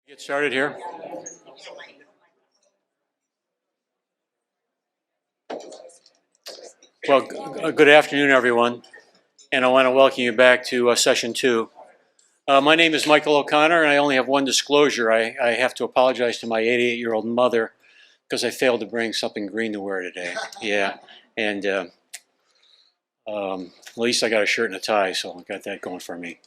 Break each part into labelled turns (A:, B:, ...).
A: Get started here. Well, good afternoon, everyone, and I want to welcome you back to session 2. My name is Michael O'Connor, and I only have one disclosure. I have to apologize to my 88-year-old mother because I failed to bring something green to wear today. Yeah, and at least I got a shirt and a tie, so I got that going for me.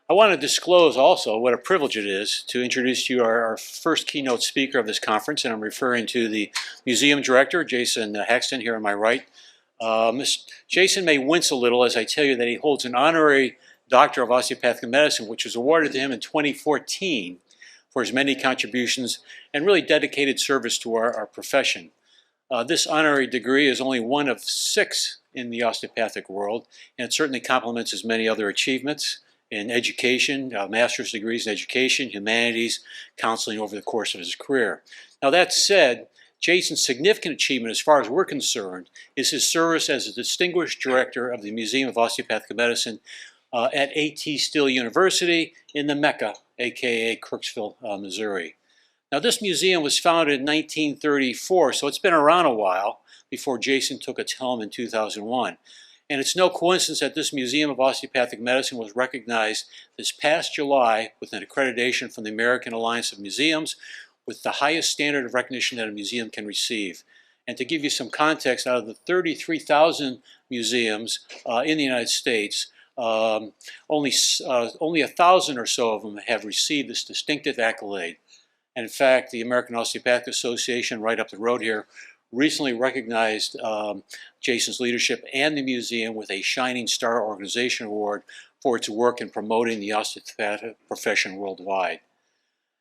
A: I want to disclose also what a privilege it is to introduce to you our first keynote speaker of this conference, and I'm referring to the museum director, Jason Hexton, here on my right. Jason may wince a little as I tell you that he holds an honorary Doctor of Osteopathic Medicine, which was awarded to him in 2014 for his many contributions and really dedicated service to our profession. This honorary degree is only one of 6 in the osteopathic world, and it certainly complements his many other achievements in education, master's degrees in education, humanities, counseling over the course of his career. Now that said, Jason's significant achievement as far as we're concerned is his service as a distinguished director of the Museum of Osteopathic Medicine at A.T. Still University in the Mecca, aka Kirksville, Missouri. Now this museum was founded in 1934, so it's been around a while before Jason took its helm in 2001. And it's no coincidence that this Museum of Osteopathic Medicine was recognized this past July with an accreditation from the American Alliance of Museums with the highest standard of recognition that a museum can receive. And to give you some context, out of the 33,000 museums in the United States, only 1,000 or so of them have received this distinctive accolade. And in fact, the American Osteopathic Association, right up the road here, recently recognized Jason's leadership and the museum with a Shining Star Organization Award for its work in promoting the osteopathic profession worldwide.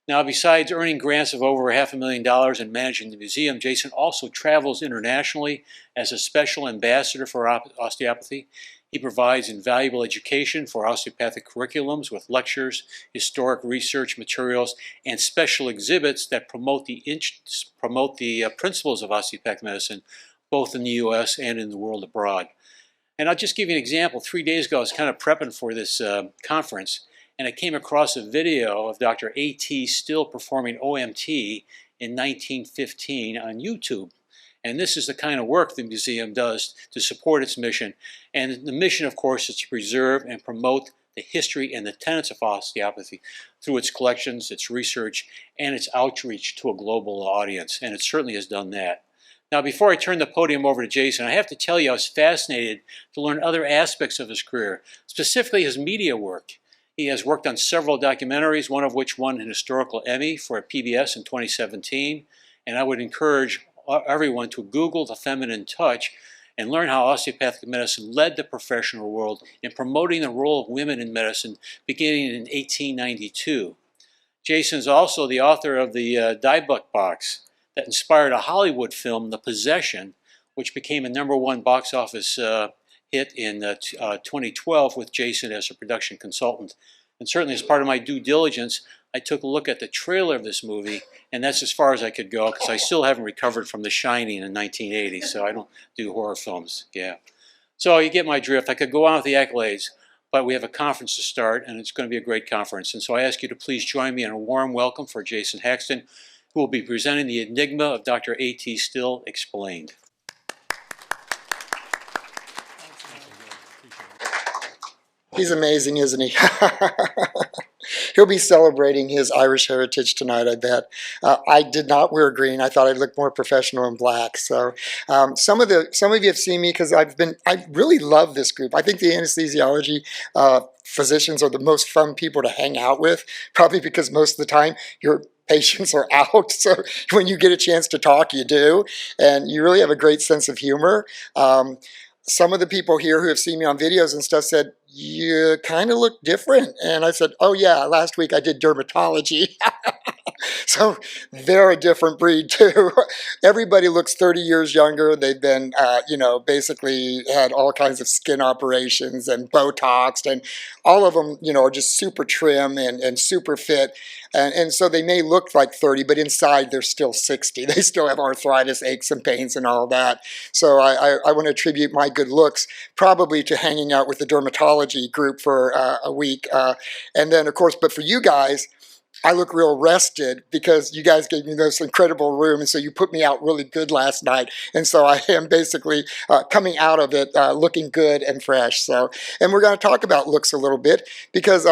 A: Now, besides earning grants of over $500,000 and managing the museum, Jason also travels internationally as a special ambassador for osteopathy. He provides invaluable education for osteopathic curriculums with lectures, historic research materials, and special exhibits that promote the principles of osteopathic medicine, both in the U.S. and in the world abroad. And I'll just give you an example. 3 days ago, I was kind of prepping for this conference, and I came across a video of Dr. A.T. Still performing OMT in 1915 on YouTube. And this is the kind of work the museum does to support its mission. And the mission, of course, is to preserve and promote the history and the tenets of osteopathy through its collections, its research, and its outreach to a global audience. And it certainly has done that. Now, before I turn the podium over to Jason, I have to tell you I was fascinated to learn other aspects of his career, specifically his media work. He has worked on several documentaries, one of which won an historical Emmy for PBS in 2017. And I would encourage everyone to Google The Feminine Touch and learn how osteopathic medicine led the professional world in promoting the role of women in medicine beginning in 1892. Jason is also the author of the Dybbuk box that inspired a Hollywood film, The Possession, which became a #1 box office hit in 2012 with Jason as a production consultant. And certainly as part of my due diligence, I took a look at the trailer of this movie, and that's as far as I could go because I still haven't recovered from The Shining in 1980, so I don't do horror films. Yeah. So you get my drift. I could go on with the accolades, but we have a conference to start, and it's going to be a great conference. And so I ask you to please join me in a warm welcome for Jason Hexton, who will be presenting the enigma of Dr. A.T. Still Explained.
B: He's amazing, isn't he? He'll be celebrating his Irish heritage tonight, I bet. I did not wear green. I thought I'd look more professional in black. So some of you have seen me because I really love this group. I think the anesthesiology physicians are the most fun people to hang out with, probably because most of the time your patients are out. So when you get a chance to talk, you do. And you really have a great sense of humor. Some of the people here who have seen me on videos and stuff said, you kind of look different. And I said, oh yeah, last week I did dermatology. So they're a different breed too. Everybody looks 30 years younger. They've been, basically had all kinds of skin operations and Botoxed, and all of them, are just super trim and super fit. And so they may look like 30, but inside they're still 60. They still have arthritis, aches and pains and all that. So I want to attribute my good looks probably to hanging out with the dermatology group for a week. And then, of course, but for you guys, I look real rested because you guys gave me this incredible room, and so you put me out really good last night, and so I am basically coming out of it looking good and fresh. So, and we're going to talk about looks a little bit because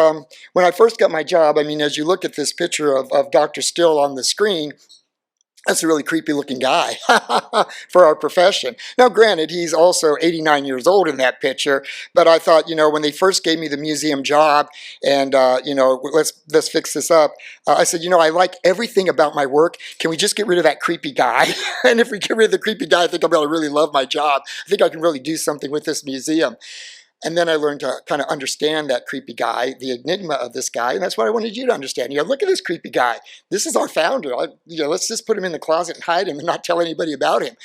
B: when I first got my job, I mean, as you look at this picture of Dr. Still on the screen, that's a really creepy looking guy for our profession. Now, granted, he's also 89 years old in that picture, but I thought, you know, when they first gave me the museum job and, you know, let's fix this up, I said, you know, I like everything about my work. Can we just get rid of that creepy guy? And if we get rid of the creepy guy, I think I'll be able to really love my job. I think I can really do something with this museum. And then I learned to kind of understand that creepy guy, the enigma of this guy, and that's what I wanted you to understand. You know, look at this creepy guy. This is our founder. You know, let's just put him in the closet and hide him and not tell anybody about him.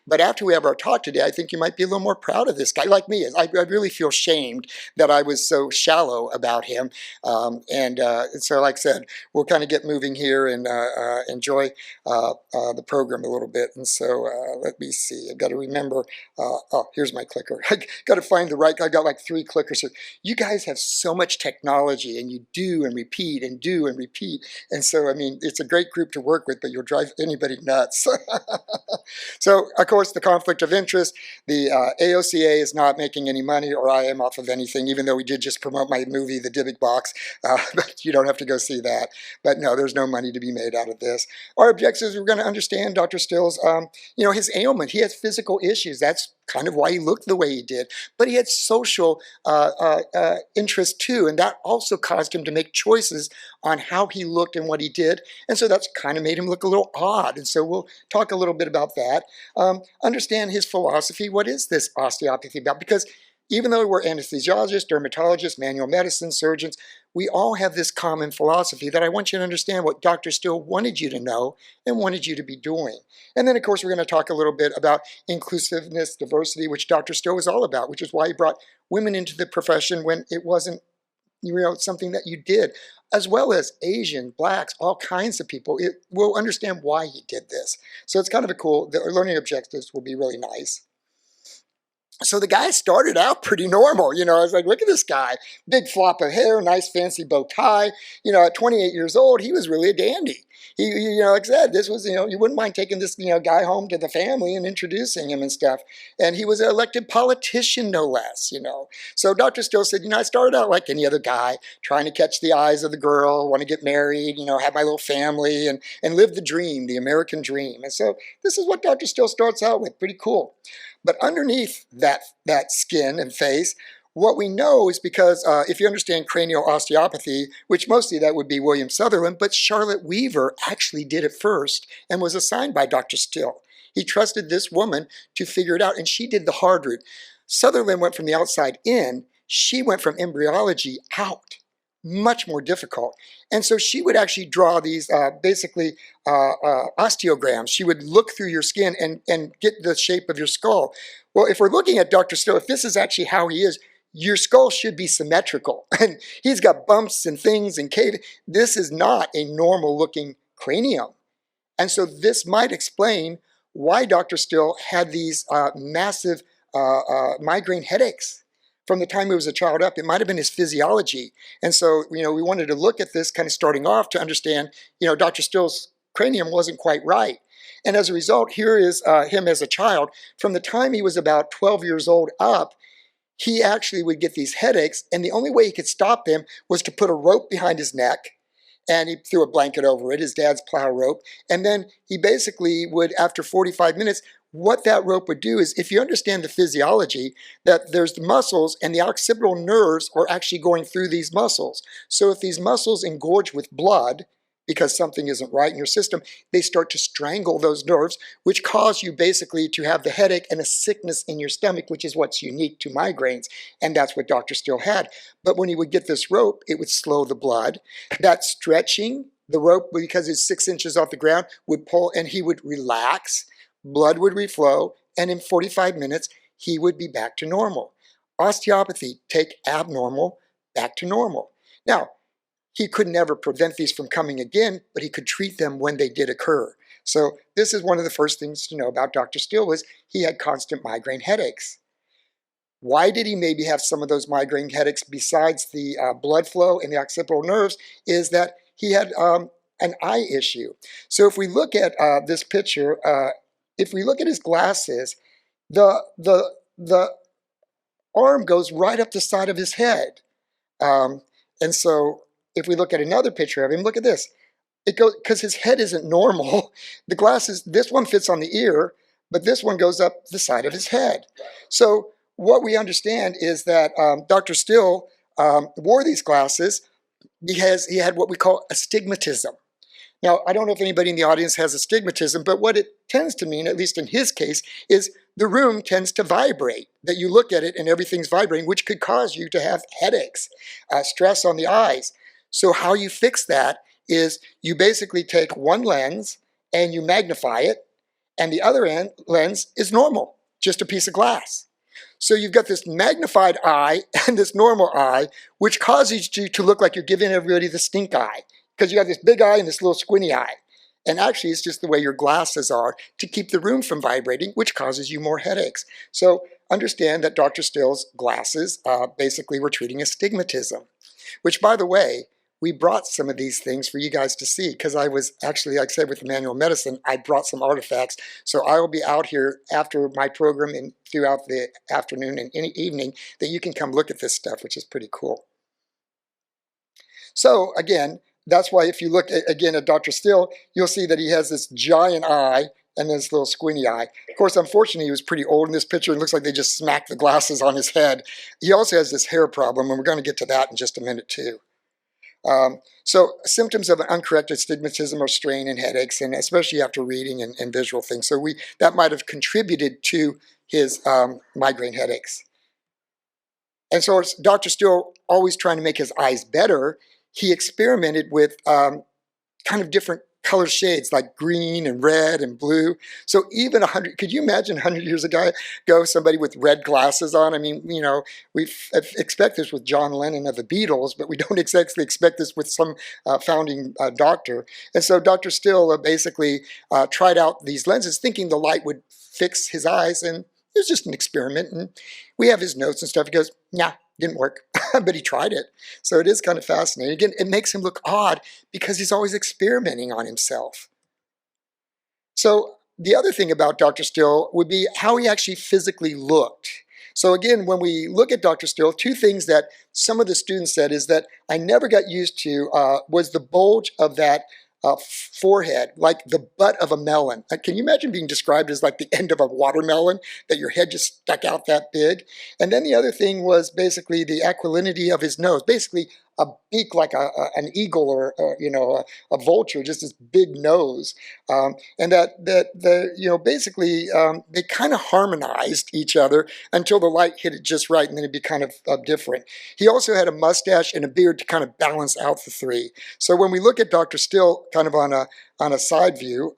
B: But after we have our talk today, I think you might be a little more proud of this guy, like me. I really feel shamed that I was so shallow about him. So, like I said, we'll kind of get moving here and enjoy the program a little bit. And so let me see. I've got to remember. Oh, here's my clicker. I got to find the right. I got like 3 clickers here. You guys have so much technology, and you do and repeat and do and repeat. And so, I mean, it's a great group to work with, but you'll drive anybody nuts. So, of course, the conflict of interest. The AOCA is not making any money, or I am, off of anything, even though we did just promote my movie, The Dybbuk Box. But you don't have to go see that. But no, there's no money to be made out of this. Our objectives, we're going to understand Dr. Still's, you know, his ailment. He has physical issues. That's kind of why he looked the way he did. But he had social interest too, and that also caused him to make choices on how he looked and what he did. And so that's kind of made him look a little odd. And so we'll talk a little bit about that. Understand his philosophy. What is this osteopathy about? Because even though we're anesthesiologists, dermatologists, manual medicine, surgeons, we all have this common philosophy that I want you to understand what Dr. Still wanted you to know and wanted you to be doing. And then, of course, we're going to talk a little bit about inclusiveness, diversity, which Dr. Still was all about, which is why he brought women into the profession when it wasn't, you know, something that you did, as well as Asian, blacks, all kinds of people. We'll understand why he did this. So it's kind of a cool, the learning objectives will be really nice. So the guy started out pretty normal. You know, I was like, look at this guy. Big flop of hair, nice fancy bow tie. You know, at 28 years old, he was really a dandy. He, you know, like I said, this was, you know, you wouldn't mind taking this, you know, guy home to the family and introducing him and stuff. And he was an elected politician, no less, you know. So Dr. Still said, you know, I started out like any other guy, trying to catch the eyes of the girl, want to get married, you know, have my little family and live the dream, the American dream. And so this is what Dr. Still starts out with. Pretty cool. But underneath that skin and face, what we know is because if you understand cranial osteopathy, which mostly that would be William Sutherland, but Charlotte Weaver actually did it first and was assigned by Dr. Still. He trusted this woman to figure it out, and she did the hard route. Sutherland went from the outside in. She went from embryology out. Much more difficult. And so she would actually draw these osteograms. She would look through your skin and get the shape of your skull. Well, if we're looking at Dr. Still, if this is actually how he is, your skull should be symmetrical. And he's got bumps and things and cave. This is not a normal looking cranium. And so this might explain why Dr. Still had these massive migraine headaches. From the time he was a child up, it might have been his physiology. And so, you know, we wanted to look at this kind of starting off to understand, you know, Dr. Still's cranium wasn't quite right. And as a result, here is him as a child. From the time he was about 12 years old up, he actually would get these headaches, and the only way he could stop them was to put a rope behind his neck, and he threw a blanket over it, his dad's plow rope, and then he basically would, after 45 minutes, what that rope would do is, if you understand the physiology, that there's the muscles and the occipital nerves are actually going through these muscles. So if these muscles engorge with blood, because something isn't right in your system, they start to strangle those nerves, which cause you basically to have the headache and a sickness in your stomach, which is what's unique to migraines. And that's what Dr. Still had. But when he would get this rope, it would slow the blood. That stretching, the rope, because it's 6 inches off the ground, would pull, and he would relax. Blood would reflow, and in 45 minutes, he would be back to normal. Osteopathy, take abnormal, back to normal. Now, he could never prevent these from coming again, but he could treat them when they did occur. So this is one of the first things to know about Dr. Still was he had constant migraine headaches. Why did he maybe have some of those migraine headaches besides the blood flow and the occipital nerves is that he had an eye issue. So if we look at this picture, if we look at his glasses, the arm goes right up the side of his head. And so if we look at another picture of him, look at this. It goes because his head isn't normal. The glasses, this one fits on the ear, but this one goes up the side of his head. So what we understand is that Dr. Still wore these glasses because he had what we call astigmatism. Now, I don't know if anybody in the audience has astigmatism, but what it tends to mean, at least in his case, is the room tends to vibrate, that you look at it and everything's vibrating, which could cause you to have headaches, stress on the eyes. So how you fix that is you basically take one lens and you magnify it, and the other lens is normal, just a piece of glass. So you've got this magnified eye and this normal eye, which causes you to look like you're giving everybody the stink eye, because you got this big eye and this little squinty eye. And actually, it's just the way your glasses are to keep the room from vibrating, which causes you more headaches. So understand that Dr. Still's glasses basically were treating astigmatism, which, by the way, we brought some of these things for you guys to see, because I was actually, like I said, with the manual medicine, I brought some artifacts. So I will be out here after my program and throughout the afternoon and any evening that you can come look at this stuff, which is pretty cool. So again, that's why if you look again at Dr. Still, you'll see that he has this giant eye and this little squinty eye. Of course, unfortunately, he was pretty old in this picture. It looks like they just smacked the glasses on his head. He also has this hair problem, and we're going to get to that in just a minute too. So symptoms of an uncorrected astigmatism are strain and headaches, and especially after reading and visual things. So that might have contributed to his migraine headaches. And so Dr. Still, always trying to make his eyes better, he experimented with kind of different color shades like green and red and blue. So even could you imagine 100 years ago, somebody with red glasses on? I mean, you know, we expect this with John Lennon of the Beatles, but we don't exactly expect this with some founding doctor. And so Dr. Still basically tried out these lenses thinking the light would fix his eyes, and it was just an experiment. And we have his notes and stuff. He goes, nah, didn't work, but he tried it. So it is kind of fascinating. Again, it makes him look odd because he's always experimenting on himself. So the other thing about Dr. Still would be how he actually physically looked. So again, when we look at Dr. Still, two things that some of the students said is that I never got used to was the bulge of that forehead, like the butt of a melon. Can you imagine being described as like the end of a watermelon, that your head just stuck out that big? And then the other thing was basically the aquilinity of his nose, basically a beak like an eagle or you know, a vulture, just this big nose, and basically they kind of harmonized each other until the light hit it just right, and then it'd be kind of different. He also had a mustache and a beard to kind of balance out the three. So when we look at Dr. Still kind of on a side view,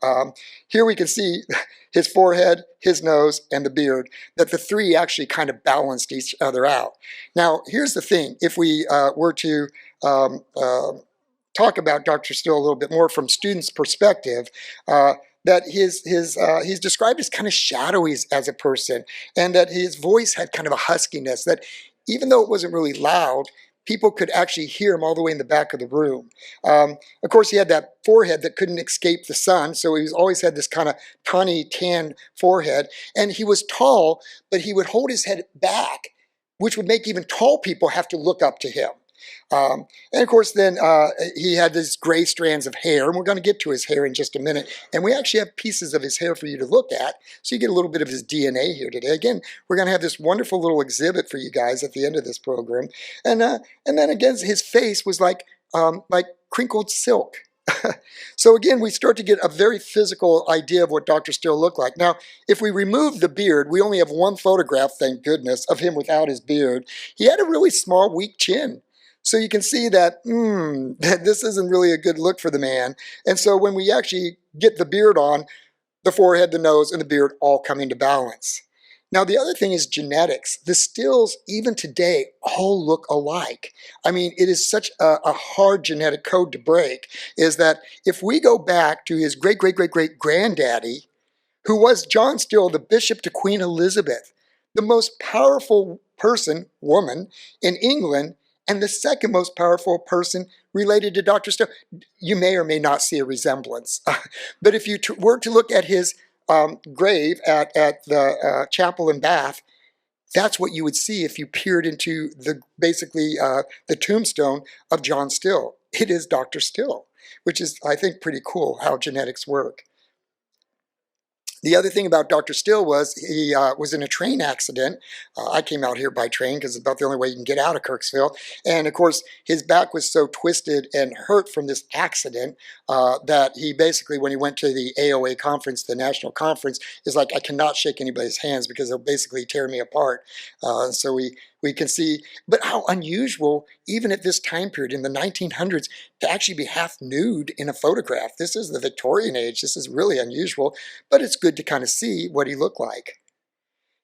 B: here we can see his forehead, his nose, and the beard, that the three actually kind of balanced each other out. Now, here's the thing. If we were to talk about Dr. Still a little bit more from students' perspective, that he's described as kind of shadowy as a person, and that his voice had kind of a huskiness, that even though it wasn't really loud, people could actually hear him all the way in the back of the room. Of course, he had that forehead that couldn't escape the sun, so he's always had this kind of tawny, tan forehead. And he was tall, but he would hold his head back, which would make even tall people have to look up to him. And of course, then he had these gray strands of hair, and we're going to get to his hair in just a minute. And we actually have pieces of his hair for you to look at, so you get a little bit of his DNA here today. Again, we're going to have this wonderful little exhibit for you guys at the end of this program. And then again, his face was like crinkled silk. So again, we start to get a very physical idea of what Dr. Still looked like. Now, if we remove the beard, we only have one photograph, thank goodness, of him without his beard. He had a really small, weak chin. So you can see that this isn't really a good look for the man. And so when we actually get the beard on, the forehead, the nose, and the beard all come into balance. Now, the other thing is genetics. The Stills, even today, all look alike. I mean, it is such a hard genetic code to break, is that if we go back to his great-great-great-great-granddaddy, who was John Still, the bishop to Queen Elizabeth, the most powerful woman in England, and the second most powerful person related to Dr. Still. You may or may not see a resemblance. But if you were to look at his grave at the chapel in Bath, that's what you would see if you peered into the tombstone of John Still. It is Dr. Still, which is, I think, pretty cool how genetics work. The other thing about Dr. Still was he was in a train accident. I came out here by train because it's about the only way you can get out of Kirksville. And of course, his back was so twisted and hurt from this accident that he basically, when he went to the AOA conference, the national conference, is like, I cannot shake anybody's hands because they'll basically tear me apart. So we can see, but how unusual, even at this time period in the 1900s, to actually be half nude in a photograph. This is the Victorian age. This is really unusual, but it's good to kind of see what he looked like.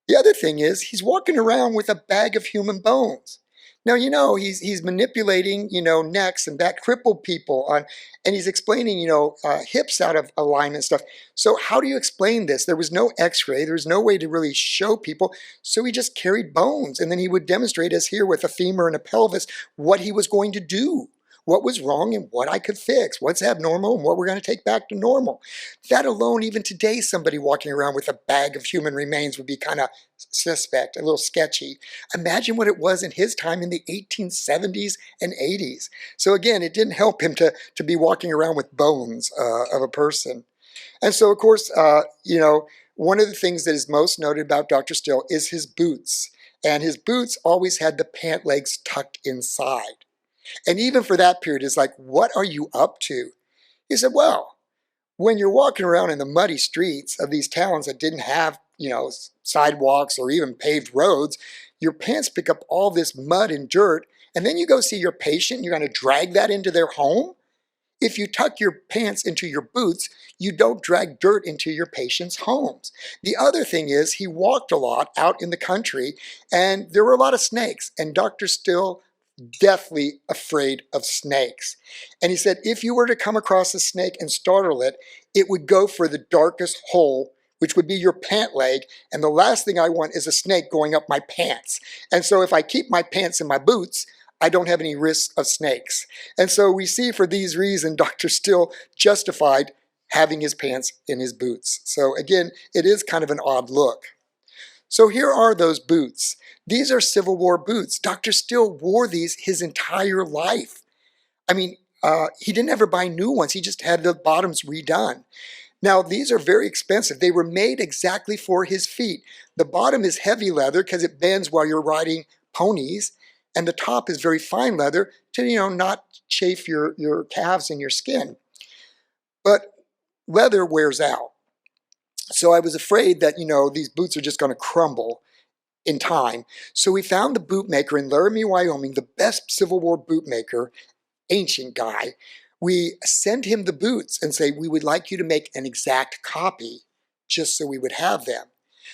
B: The other thing is he's walking around with a bag of human bones. Now, he's manipulating, necks and back crippled people and he's explaining, hips out of alignment and stuff. So how do you explain this? There was no x-ray. There was no way to really show people. So he just carried bones and then he would demonstrate us here with a femur and a pelvis what he was going to do, what was wrong and what I could fix, what's abnormal and what we're going to take back to normal. That alone, even today, somebody walking around with a bag of human remains would be kind of suspect, a little sketchy. Imagine what it was in his time in the 1870s and 80s. So again, it didn't help him to be walking around with bones of a person. And so, of course, one of the things that is most noted about Dr. Still is his boots. And his boots always had the pant legs tucked inside. And even for that period, it's like, what are you up to? He said, well, when you're walking around in the muddy streets of these towns that didn't have, sidewalks or even paved roads, your pants pick up all this mud and dirt, and then you go see your patient, and you're going to drag that into their home? If you tuck your pants into your boots, you don't drag dirt into your patients' homes. The other thing is he walked a lot out in the country, and there were a lot of snakes, and Dr. Still deathly afraid of snakes. And he said, if you were to come across a snake and startle it, it would go for the darkest hole, which would be your pant leg. And the last thing I want is a snake going up my pants. And so if I keep my pants in my boots, I don't have any risk of snakes. And so we see for these reasons, Dr. Still justified having his pants in his boots. So again, it is kind of an odd look. So here are those boots. These are Civil War boots. Dr. Still wore these his entire life. I mean, he didn't ever buy new ones. He just had the bottoms redone. Now, these are very expensive. They were made exactly for his feet. The bottom is heavy leather because it bends while you're riding ponies, and the top is very fine leather to, not chafe your calves and your skin. But leather wears out. So I was afraid that, these boots are just going to crumble in time. So we found the bootmaker in Laramie, Wyoming, the best Civil War bootmaker, ancient guy. We send him the boots and say, we would like you to make an exact copy just so we would have them.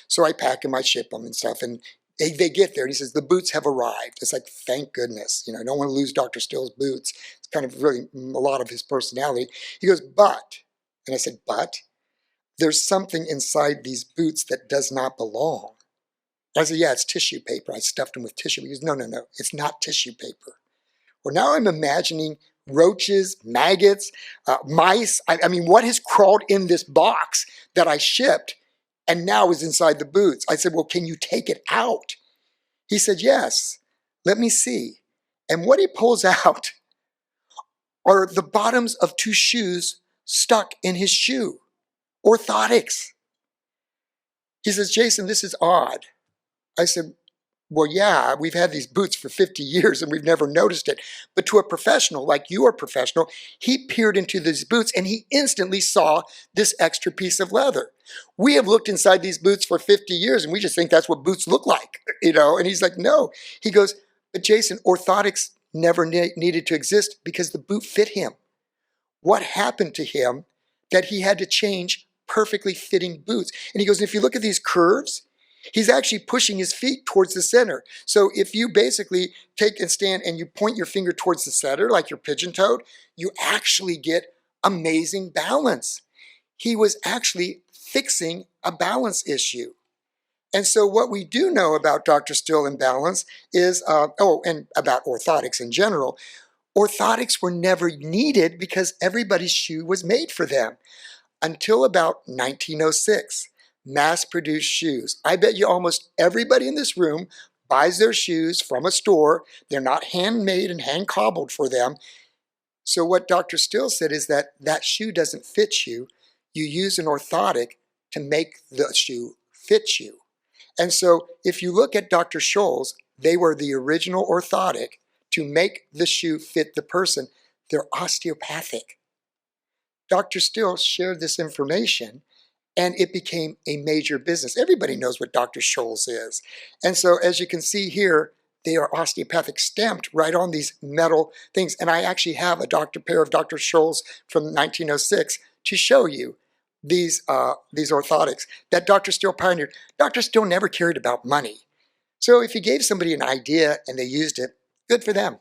B: So I pack them, I ship them and stuff, and they get there and he says, the boots have arrived. It's like, thank goodness. I don't want to lose Dr. Still's boots. It's kind of really a lot of his personality. He goes, but, and I said, but? There's something inside these boots that does not belong. I said, yeah, it's tissue paper. I stuffed them with tissue. He goes, no, it's not tissue paper. Well, now I'm imagining roaches, maggots, mice. I mean, what has crawled in this box that I shipped and now is inside the boots? I said, well, can you take it out? He said, yes, let me see. And what he pulls out are the bottoms of two shoes stuck in his shoe. Orthotics. He says, Jason, this is odd. I said, well, yeah, we've had these boots for 50 years and we've never noticed it. But to a professional, like you are professional, he peered into these boots and he instantly saw this extra piece of leather. We have looked inside these boots for 50 years and we just think that's what boots look like, And he's like, no. He goes, but Jason, orthotics never needed to exist because the boot fit him. What happened to him that he had to change perfectly fitting boots? And he goes, if you look at these curves, he's actually pushing his feet towards the center. So if you basically take and stand and you point your finger towards the center, like you're pigeon-toed, you actually get amazing balance. He was actually fixing a balance issue. And so what we do know about Dr. Still and balance is, and about orthotics in general, orthotics were never needed because everybody's shoe was made for them until about 1906. Mass-produced shoes. I bet you almost everybody in this room buys their shoes from a store. They're not handmade and hand-cobbled for them. So what Dr. Still said is that that shoe doesn't fit you. You use an orthotic to make the shoe fit you. And so if you look at Dr. Scholl's, they were the original orthotic to make the shoe fit the person. They're osteopathic. Dr. Still shared this information and it became a major business. Everybody knows what Dr. Scholl's is. And so as you can see here, they are osteopathic stamped right on these metal things. And I actually have a pair of Dr. Scholl's from 1906 to show you these orthotics that Dr. Still pioneered. Dr. Still never cared about money. So if he gave somebody an idea and they used it, good for them.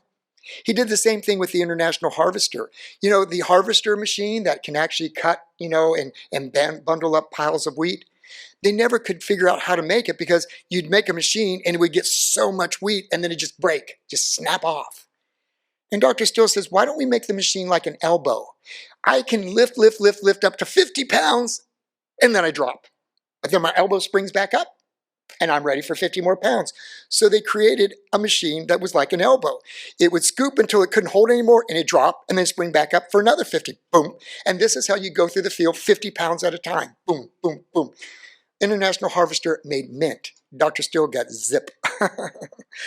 B: He did the same thing with the International Harvester. You know, the harvester machine that can actually cut, and bundle up piles of wheat. They never could figure out how to make it because you'd make a machine and it would get so much wheat and then it'd just break, just snap off. And Dr. Still says, why don't we make the machine like an elbow? I can lift up to 50 pounds and then I drop. But then my elbow springs back up and I'm ready for 50 more pounds. So they created a machine that was like an elbow. It would scoop until it couldn't hold anymore and it dropped and then spring back up for another 50, boom. And this is how you go through the field 50 pounds at a time, boom, boom, boom. International Harvester made mint. Dr. Still got zip.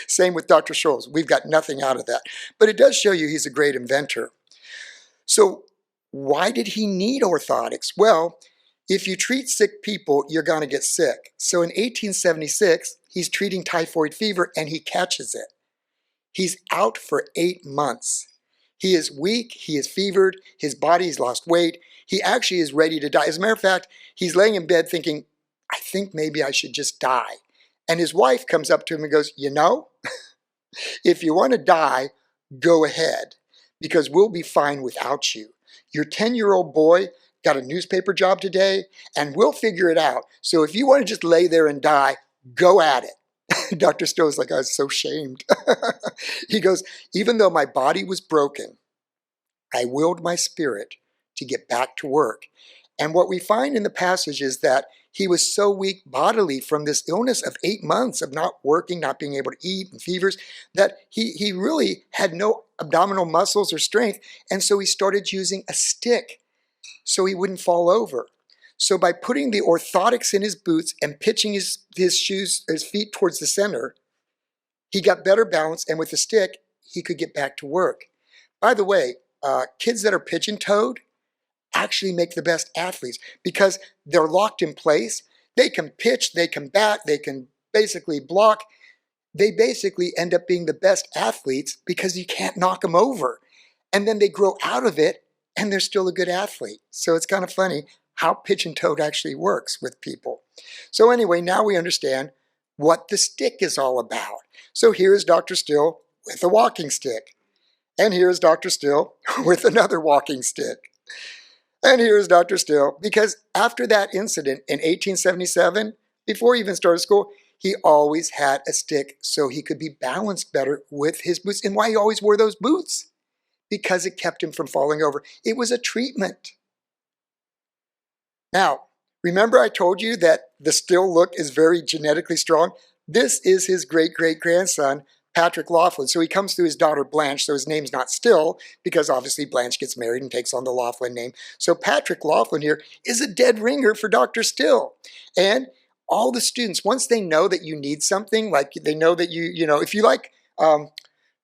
B: Same with Dr. Scholl's. We've got nothing out of that. But it does show you he's a great inventor. So why did he need orthotics? Well, if you treat sick people, you're going to get sick. So in 1876, he's treating typhoid fever and he catches it. He's out for 8 months. He is weak, he is fevered, his body's lost weight. He actually is ready to die. As a matter of fact, he's laying in bed thinking, I think maybe I should just die. And his wife comes up to him and goes, if you want to die, go ahead, because we'll be fine without you. Your 10-year-old boy got a newspaper job today, and we'll figure it out. So if you want to just lay there and die, go at it. Dr. Stow's like, I was so shamed. He goes, even though my body was broken, I willed my spirit to get back to work. And what we find in the passage is that he was so weak bodily from this illness of 8 months of not working, not being able to eat, and fevers, that he really had no abdominal muscles or strength. And so he started using a stick so he wouldn't fall over. So by putting the orthotics in his boots and pitching his feet towards the center, he got better balance, and with the stick, he could get back to work. By the way, kids that are pigeon-toed actually make the best athletes because they're locked in place. They can pitch, they can bat, they can basically block. They basically end up being the best athletes because you can't knock them over. And then they grow out of it and they're still a good athlete. So it's kind of funny how pigeon-toed actually works with people. So anyway, now we understand what the stick is all about. So here's Dr. Still with a walking stick. And here's Dr. Still with another walking stick. And here's Dr. Still, because after that incident in 1877, before he even started school, he always had a stick so he could be balanced better with his boots. And why he always wore those boots? Because it kept him from falling over. It was a treatment. Now, remember I told you that the Still look is very genetically strong? This is his great-great-grandson, Patrick Laughlin. So he comes through his daughter Blanche, so his name's not Still, because obviously Blanche gets married and takes on the Laughlin name. So Patrick Laughlin here is a dead ringer for Dr. Still. And all the students, once they know that you need something, like they know that if you like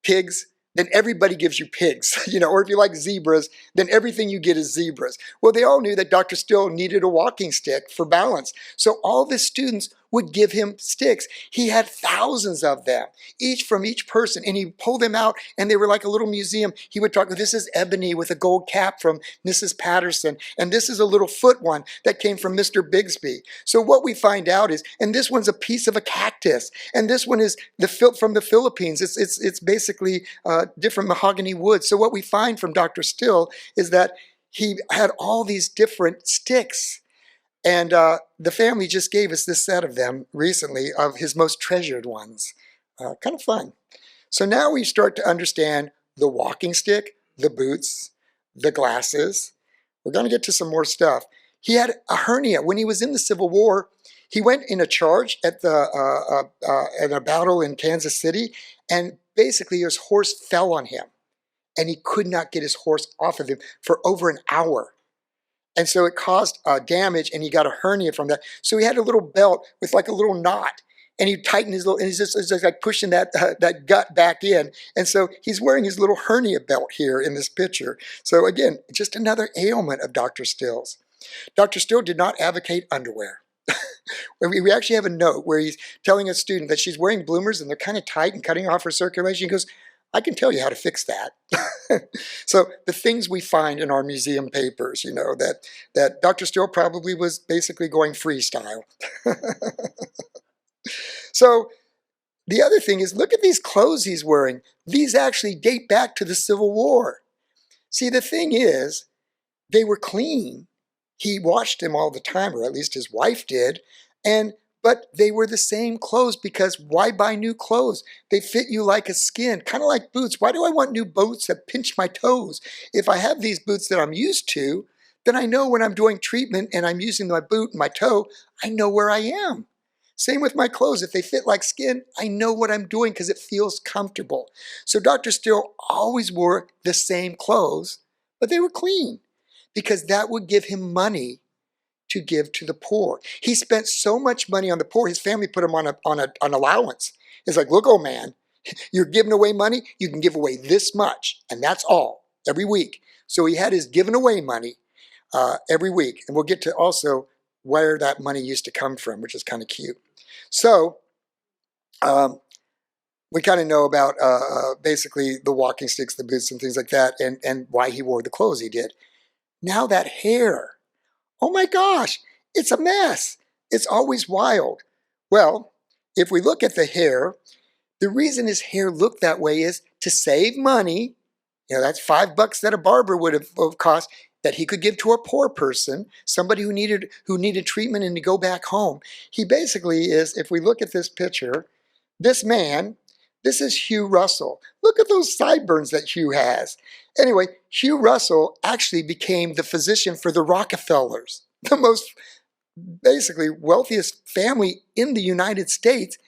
B: pigs, then everybody gives you pigs, or if you like zebras, then everything you get is zebras. Well, they all knew that Dr. Still needed a walking stick for balance. So all of his students would give him sticks. He had thousands of them, each from each person, and he pulled them out, and they were like a little museum. He would talk, this is ebony with a gold cap from Mrs. Patterson, and this is a little foot one that came from Mr. Bigsby. So what we find out is, and this one's a piece of a cactus, and this one is from the Philippines. It's basically different mahogany wood. So what we find from Dr. Still is that he had all these different sticks. And the family just gave us this set of them recently, of his most treasured ones. Kind of fun. So now we start to understand the walking stick, the boots, the glasses. We're going to get to some more stuff. He had a hernia when he was in the Civil War. He went in a charge at at a battle in Kansas City, and basically his horse fell on him, and he could not get his horse off of him for over an hour. And so it caused damage, and he got a hernia from that. So he had a little belt with like a little knot, and he tightened his little, and he's just like pushing that gut back in. And so he's wearing his little hernia belt here in this picture. So again, just another ailment of Dr. Still's. Dr. Still did not advocate underwear. We actually have a note where he's telling a student that she's wearing bloomers and they're kind of tight and cutting off her circulation. He goes, I can tell you how to fix that. So the things we find in our museum papers, that Dr. Still probably was basically going freestyle. So the other thing is, look at these clothes he's wearing. These actually date back to the Civil War. See, the thing is, they were clean. He washed them all the time, or at least his wife did. But they were the same clothes, because why buy new clothes? They fit you like a skin, kind of like boots. Why do I want new boots that pinch my toes? If I have these boots that I'm used to, then I know when I'm doing treatment and I'm using my boot and my toe, I know where I am. Same with my clothes. If they fit like skin, I know what I'm doing because it feels comfortable. So Dr. Still always wore the same clothes, but they were clean, because that would give him money to give to the poor. He spent so much money on the poor, his family put him on an allowance. It's like, look, old man, you're giving away money, you can give away this much, and that's all, every week. So he had his given away money every week. And we'll get to also where that money used to come from, which is kind of cute. So we kind of know about basically the walking sticks, the boots, and things like that, and why he wore the clothes he did. Now that hair, oh my gosh, it's a mess. It's always wild. Well, if we look at the hair, the reason his hair looked that way is to save money. That's $5 that a barber would have cost, that he could give to a poor person, somebody who needed treatment and to go back home. He basically is, if we look at this picture, this man, this is Hugh Russell. Look at those sideburns that Hugh has. Anyway, Hugh Russell actually became the physician for the Rockefellers, the most basically wealthiest family in the United States.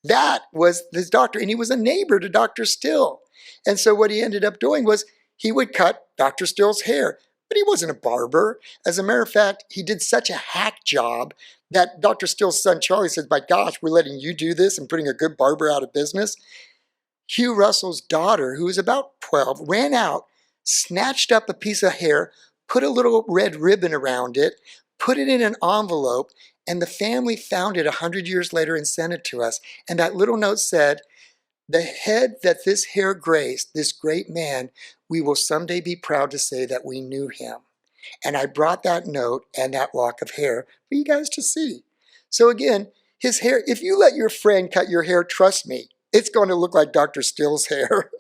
B: That was his doctor, and he was a neighbor to Dr. Still. And so what he ended up doing was he would cut Dr. Still's hair, but he wasn't a barber. As a matter of fact, he did such a hack job that Dr. Still's son Charlie says, my gosh, we're letting you do this and putting a good barber out of business. Hugh Russell's daughter, who was about 12, ran out, snatched up a piece of hair, put a little red ribbon around it, put it in an envelope, and the family found it 100 years later and sent it to us. And that little note said, the head that this hair graced, this great man, we will someday be proud to say that we knew him. And I brought that note and that lock of hair for you guys to see. So again, his hair, if you let your friend cut your hair, trust me, it's going to look like Dr. Still's hair.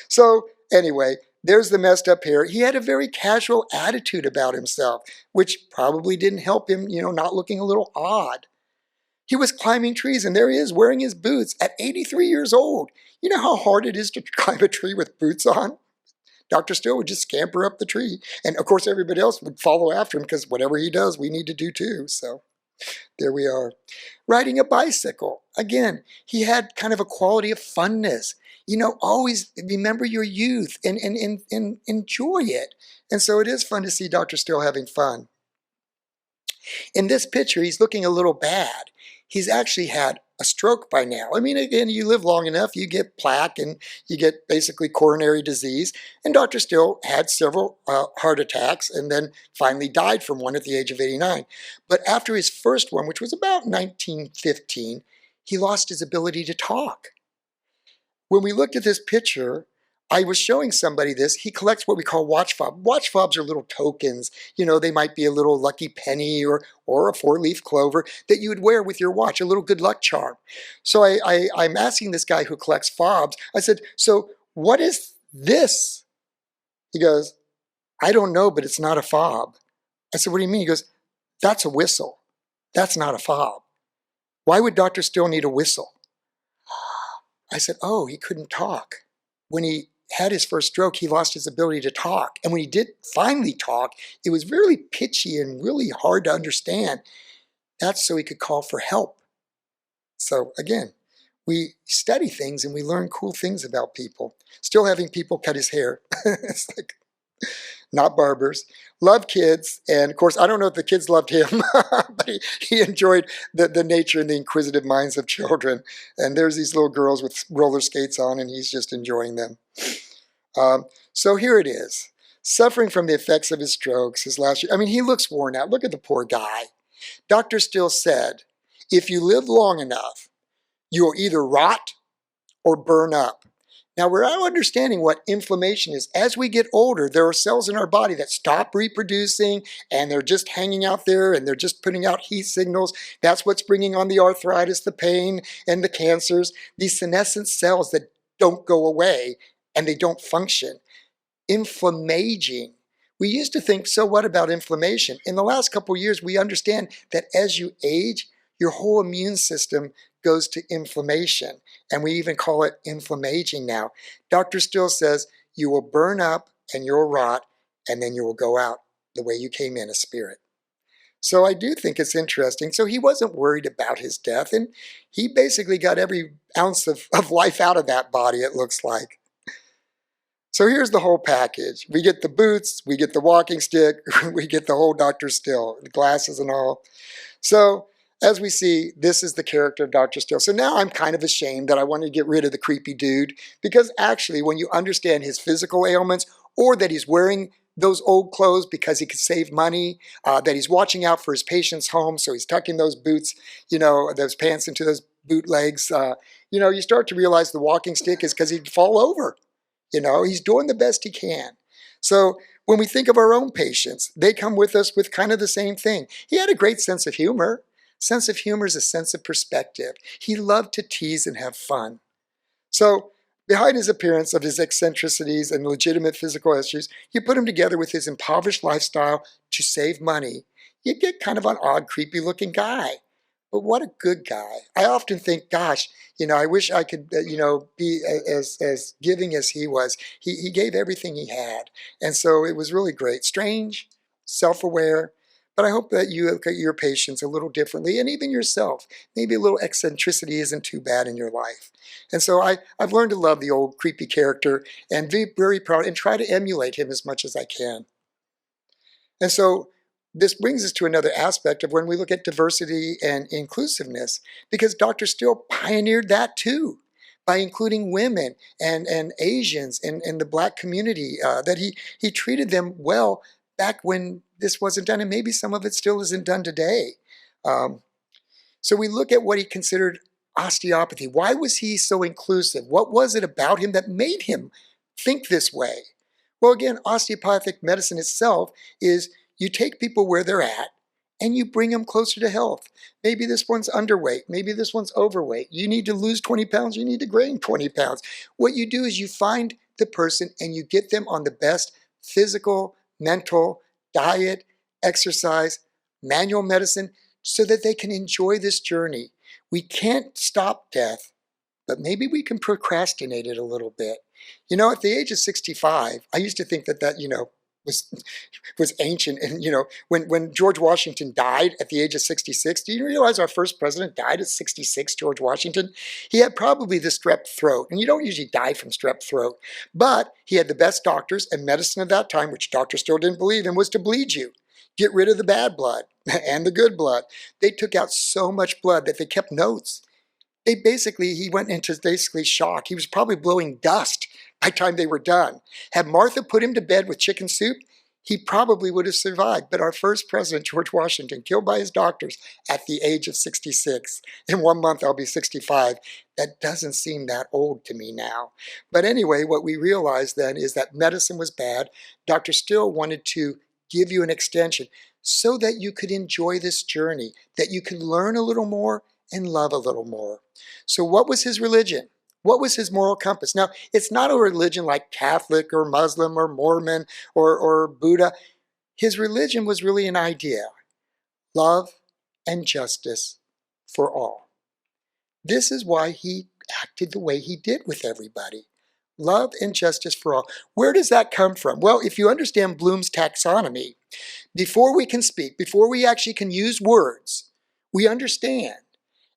B: So anyway, there's the messed up hair. He had a very casual attitude about himself, which probably didn't help him, not looking a little odd. He was climbing trees, and there he is wearing his boots at 83 years old. You know how hard it is to climb a tree with boots on? Dr. Still would just scamper up the tree. And of course, everybody else would follow after him, because whatever he does, we need to do too. So there we are. Riding a bicycle. Again, he had kind of a quality of funness. Always remember your youth and enjoy it. And so it is fun to see Dr. Still having fun. In this picture, he's looking a little bad. He's actually had a stroke by now. I mean, again, you live long enough, you get plaque and you get basically coronary disease. And Dr. Still had several heart attacks and then finally died from one at the age of 89. But after his first one, which was about 1915, he lost his ability to talk. When we looked at this picture, I was showing somebody this. He collects what we call watch fobs. Watch fobs are little tokens. They might be a little lucky penny or a four-leaf clover that you would wear with your watch, a little good luck charm. So I'm asking this guy who collects fobs, I said, so what is this? He goes, I don't know, but it's not a fob. I said, what do you mean? He goes, That's a whistle. That's not a fob. Why would Dr. Still need a whistle? I said, oh, he couldn't talk. When he had his first stroke, he lost his ability to talk. And when he did finally talk, it was really pitchy and really hard to understand. That's so he could call for help. So again, we study things and we learn cool things about people. Still having people cut his hair. It's like, not barbers. Love kids. And of course, I don't know if the kids loved him, but he enjoyed the nature and the inquisitive minds of children. And there's these little girls with roller skates on, and he's just enjoying them. So here it is. Suffering from the effects of his strokes, his last year. I mean, he looks worn out. Look at the poor guy. Dr. Still said, if you live long enough, you'll either rot or burn up. Now, we're now understanding what inflammation is. As we get older, there are cells in our body that stop reproducing, and they're just hanging out there, and they're just putting out heat signals. That's what's bringing on the arthritis, the pain, and the cancers. These senescent cells that don't go away, and they don't function. Inflammaging. We used to think, so what about inflammation? In the last couple of years, we understand that as you age, your whole immune system goes to inflammation. And we even call it inflammaging now. Dr. Still says you will burn up and you'll rot, and then you will go out the way you came in, a spirit. So I do think it's interesting. So he wasn't worried about his death, and he basically got every ounce of life out of that body, it looks like. So here's the whole package. We get the boots, we get the walking stick, we get the whole Dr. Still, the glasses and all. So as we see, this is the character of Dr. Still. So now I'm kind of ashamed that I wanted to get rid of the creepy dude, because actually when you understand his physical ailments, or that he's wearing those old clothes because he could save money, that he's watching out for his patient's home, so he's tucking those boots, those pants into those bootlegs, you start to realize the walking stick is because he'd fall over. He's doing the best he can. So when we think of our own patients, they come with us with kind of the same thing. He had a great sense of humor. Sense of humor is a sense of perspective. He loved to tease and have fun. So behind his appearance of his eccentricities and legitimate physical issues, you put him together with his impoverished lifestyle to save money, you get kind of an odd, creepy-looking guy. But what a good guy. I often think, gosh, I wish I could, be as giving as he was. He gave everything he had. And so it was really great. Strange, self-aware, but I hope that you look at your patients a little differently, and even yourself. Maybe a little eccentricity isn't too bad in your life. And so I've learned to love the old creepy character and be very proud and try to emulate him as much as I can. And so this brings us to another aspect of when we look at diversity and inclusiveness, because Dr. Still pioneered that too, by including women and Asians and the Black community, that he treated them well back when this wasn't done, and maybe some of it still isn't done today. So we look at what he considered osteopathy. Why was he so inclusive? What was it about him that made him think this way? Well, again, osteopathic medicine itself is you take people where they're at and you bring them closer to health. Maybe this one's underweight. Maybe this one's overweight. You need to lose 20 pounds. You need to gain 20 pounds. What you do is you find the person and you get them on the best physical, mental, diet, exercise, manual medicine, so that they can enjoy this journey. We can't stop death, but maybe we can procrastinate it a little bit. At the age of 65, I used to think that was ancient. And when George Washington died at the age of 66, do you realize our first president died at 66, George Washington? He had probably the strep throat, and you don't usually die from strep throat, but he had the best doctors and medicine of that time, which doctors still didn't believe in, was to bleed you. Get rid of the bad blood and the good blood. They took out so much blood that they kept notes. He went into basically shock. He was probably blowing dust by the time they were done. Had Martha put him to bed with chicken soup, he probably would have survived. But our first president, George Washington, killed by his doctors at the age of 66. In 1 month, I'll be 65. That doesn't seem that old to me now. But anyway, what we realized then is that medicine was bad. Dr. Still wanted to give you an extension so that you could enjoy this journey, that you could learn a little more and love a little more. So what was his religion? What was his moral compass? Now, it's not a religion like Catholic or Muslim or Mormon or Buddha. His religion was really an idea. love and justice for all. This is why he acted the way he did with everybody. Love and justice for all. Where does that come from? Well, if you understand Bloom's taxonomy, before we can speak, before we actually can use words, we understand.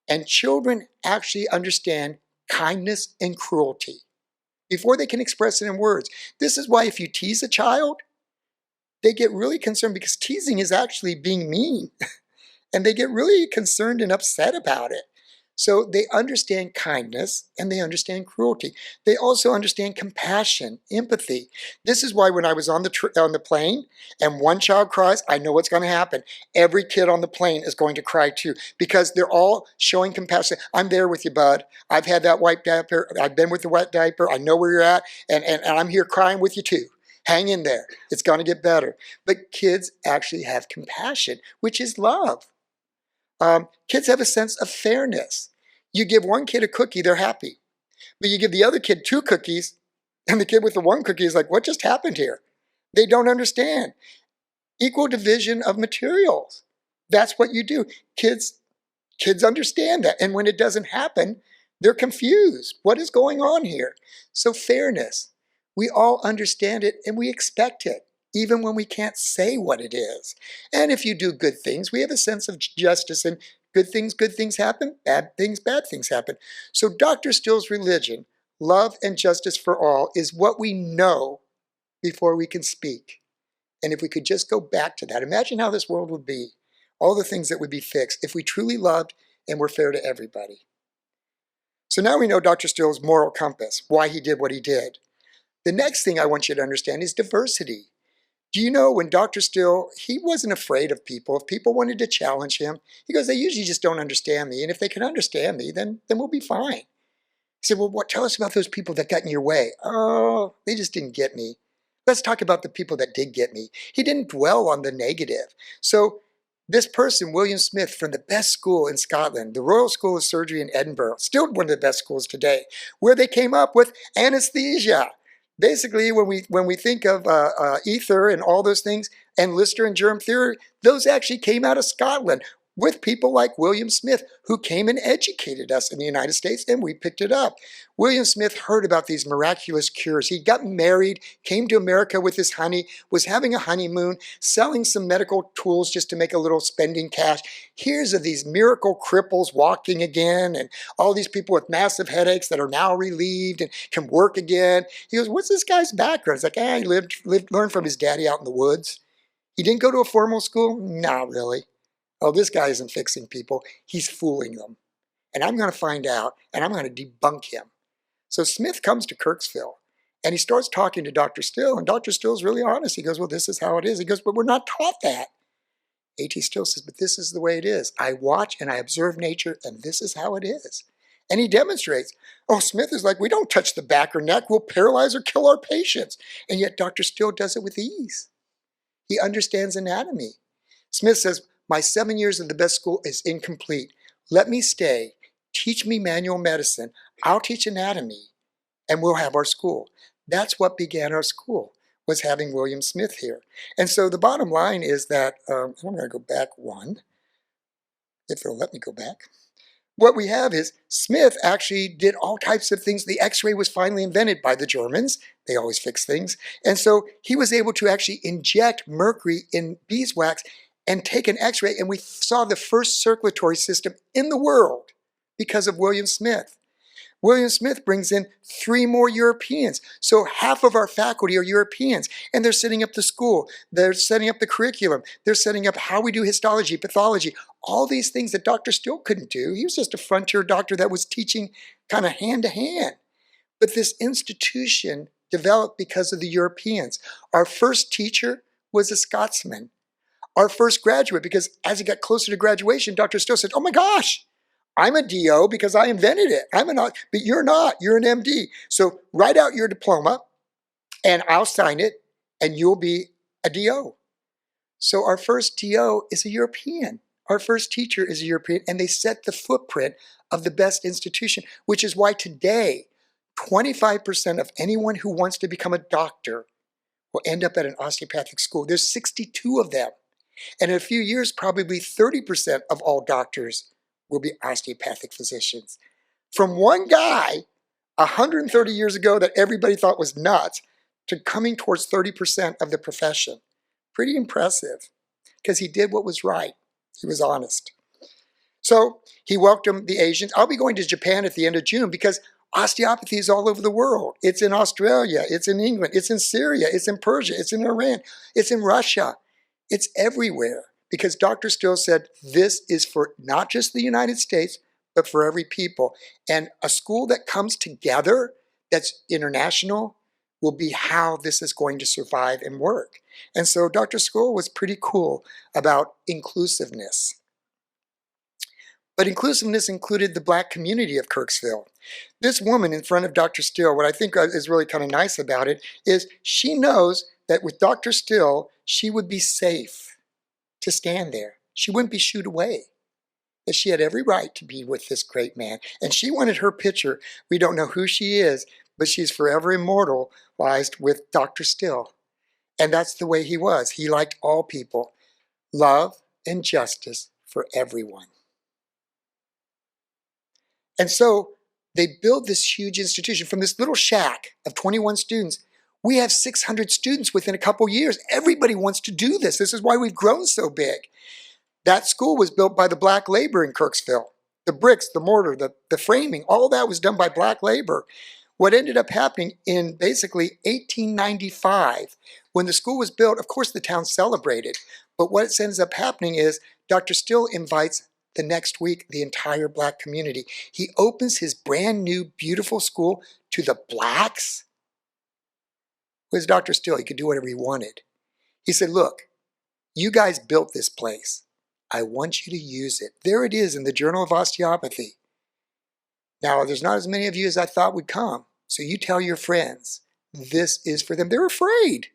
B: And children actually understand kindness and cruelty before they can express it in words. This is why if you tease a child, they get really concerned because teasing is actually being mean. And they get really concerned and upset about it. So they understand kindness and they understand cruelty. They also understand compassion, empathy. This is why when I was on the plane and one child cries, I know what's going to happen. Every kid on the plane is going to cry too because they're all showing compassion. I'm there with you, bud. I've had that white diaper. I've been with the wet diaper. I know where you're at, and I'm here crying with you too. Hang in there. It's going to get better. But kids actually have compassion, which is love. Kids have a sense of fairness. You give one kid a cookie, they're happy. But you give the other kid 2 cookies, and the kid with the 1 cookie is like, what just happened here? They don't understand. Equal division of materials. That's what you do. Kids understand that. And when it doesn't happen, they're confused. What is going on here? So fairness. We all understand it and we expect it, even when we can't say what it is. And if you do good things, we have a sense of justice, and good things happen, bad things happen. So Dr. Still's religion, love and justice for all, is what we know before we can speak. And if we could just go back to that, imagine how this world would be, all the things that would be fixed if we truly loved and were fair to everybody. So now we know Dr. Still's moral compass, why he did what he did. The next thing I want you to understand is diversity. Do you know when Dr. Still, he wasn't afraid of people. If people wanted to challenge him, he goes, they usually just don't understand me. And if they can understand me, then we'll be fine. He said, well, tell us about those people that got in your way. Oh, they just didn't get me. Let's talk about the people that did get me. He didn't dwell on the negative. So this person, William Smith, from the best school in Scotland, the Royal School of Surgery in Edinburgh, still one of the best schools today, where they came up with anesthesia. Basically, when we think of ether and all those things, and Lister and germ theory, those actually came out of Scotland with people like William Smith, who came and educated us in the United States, and we picked it up. William Smith heard about these miraculous cures. He got married, came to America with his honey, was having a honeymoon, selling some medical tools just to make a little spending cash. Here's of these miracle cripples walking again, and all these people with massive headaches that are now relieved and can work again. He goes, what's this guy's background? It's like, he learned from his daddy out in the woods. He didn't go to a formal school? Not really. Oh, this guy isn't fixing people. He's fooling them. And I'm going to find out, and I'm going to debunk him. So Smith comes to Kirksville, and he starts talking to Dr. Still, and Dr. Still's really honest. He goes, well, this is how it is. He goes, but we're not taught that. A.T. Still says, but this is the way it is. I watch and I observe nature, and this is how it is. And he demonstrates. Oh, Smith is like, we don't touch the back or neck. We'll paralyze or kill our patients. And yet Dr. Still does it with ease. He understands anatomy. Smith says, my 7 years of the best school is incomplete. Let me stay. Teach me manual medicine. I'll teach anatomy, and we'll have our school. That's what began our school, was having William Smith here. And so the bottom line is that, I'm going to go back one, if it'll let me go back. What we have is Smith actually did all types of things. The X-ray was finally invented by the Germans. They always fix things. And so he was able to actually inject mercury in beeswax and take an X-ray, and we saw the first circulatory system in the world because of William Smith. William Smith brings in 3 more Europeans. So half of our faculty are Europeans, and they're setting up the school. They're setting up the curriculum. They're setting up how we do histology, pathology, all these things that Dr. Still couldn't do. He was just a frontier doctor that was teaching kind of hand to hand. But this institution developed because of the Europeans. Our first teacher was a Scotsman. Our first graduate, because as he got closer to graduation, Dr. Still said, oh my gosh, I'm a DO because I invented it. But you're not. You're an MD. So write out your diploma, and I'll sign it, and you'll be a DO. So our first DO is a European. Our first teacher is a European, and they set the footprint of the best institution, which is why today, 25% of anyone who wants to become a doctor will end up at an osteopathic school. There's 62 of them. And in a few years, probably 30% of all doctors will be osteopathic physicians. From one guy 130 years ago that everybody thought was nuts to coming towards 30% of the profession. Pretty impressive, because he did what was right. He was honest. So he welcomed the Asians. I'll be going to Japan at the end of June because osteopathy is all over the world. It's in Australia, it's in England, it's in Syria, it's in Persia, it's in Iran, it's in Russia. It's everywhere because Dr. Still said this is for not just the United States, but for every people. And a school that comes together, that's international, will be how this is going to survive and work. And so Dr. Still was pretty cool about inclusiveness. But inclusiveness included the Black community of Kirksville. This woman in front of Dr. Still, what I think is really kind of nice about it, is she knows that with Dr. Still, she would be safe to stand there. She wouldn't be shooed away. That she had every right to be with this great man. And she wanted her picture. We don't know who she is, but she's forever immortalized with Dr. Still. And that's the way he was. He liked all people. Love and justice for everyone. And so they build this huge institution from this little shack of 21 students. We have 600 students within a couple years. Everybody wants to do this. This is why we've grown so big. That school was built by the Black labor in Kirksville. The bricks, the mortar, the framing, all that was done by Black labor. What ended up happening in basically 1895, when the school was built, of course the town celebrated, but what ends up happening is Dr. Still invites the next week the entire Black community. He opens his brand new, beautiful school to the Blacks. With Dr. Still, he could do whatever he wanted. He said, look, you guys built this place. I want you to use it. There it is in the Journal of Osteopathy. Now, there's not as many of you as I thought would come. So you tell your friends, this is for them. They're afraid.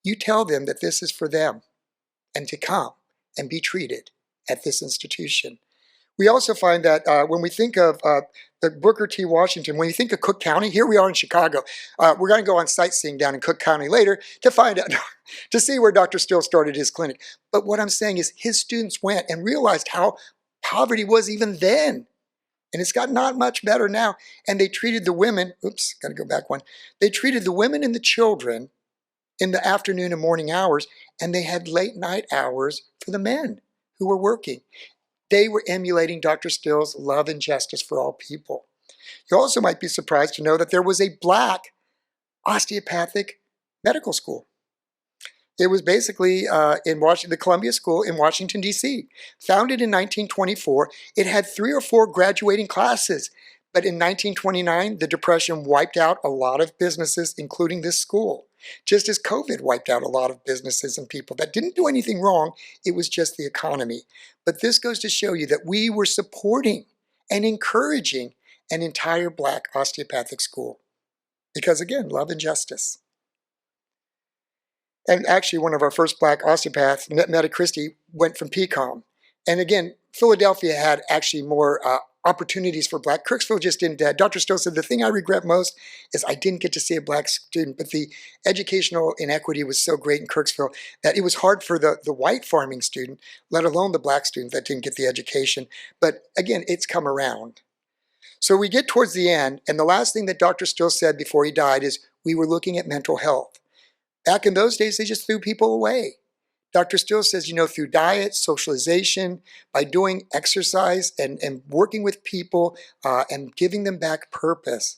B: You tell them that this is for them and to come and be treated at this institution. We also find that when we think of the Booker T. Washington, when you think of Cook County, here we are in Chicago. We're going to go on sightseeing down in Cook County later to find out, to see where Dr. Still started his clinic. But what I'm saying is his students went and realized how poverty was even then. And it's got not much better now. And they treated the women, oops, got to go back one. They treated the women and the children in the afternoon and morning hours, and they had late night hours for the men who were working. They were emulating Dr. Still's love and justice for all people. You also might be surprised to know that there was a Black osteopathic medical school. It was basically in Washington, the Columbia School in Washington, D.C. Founded in 1924, it had 3 or 4 graduating classes. But in 1929, the Depression wiped out a lot of businesses, including this school. Just as COVID wiped out a lot of businesses and people that didn't do anything wrong, it was just the economy. But this goes to show you that we were supporting and encouraging an entire Black osteopathic school. Because again, love and justice. And actually one of our first Black osteopaths, Meta Christie, went from PCOM. And again, Philadelphia had actually more opportunities for Black. Kirksville just didn't. Dr. Still said, the thing I regret most is I didn't get to see a Black student, but the educational inequity was so great in Kirksville that it was hard for the white farming student, let alone the Black student that didn't get the education. But again, it's come around. So we get towards the end, and the last thing that Dr. Still said before he died is we were looking at mental health. Back in those days, they just threw people away. Dr. Still says, through diet, socialization, by doing exercise and working with people and giving them back purpose,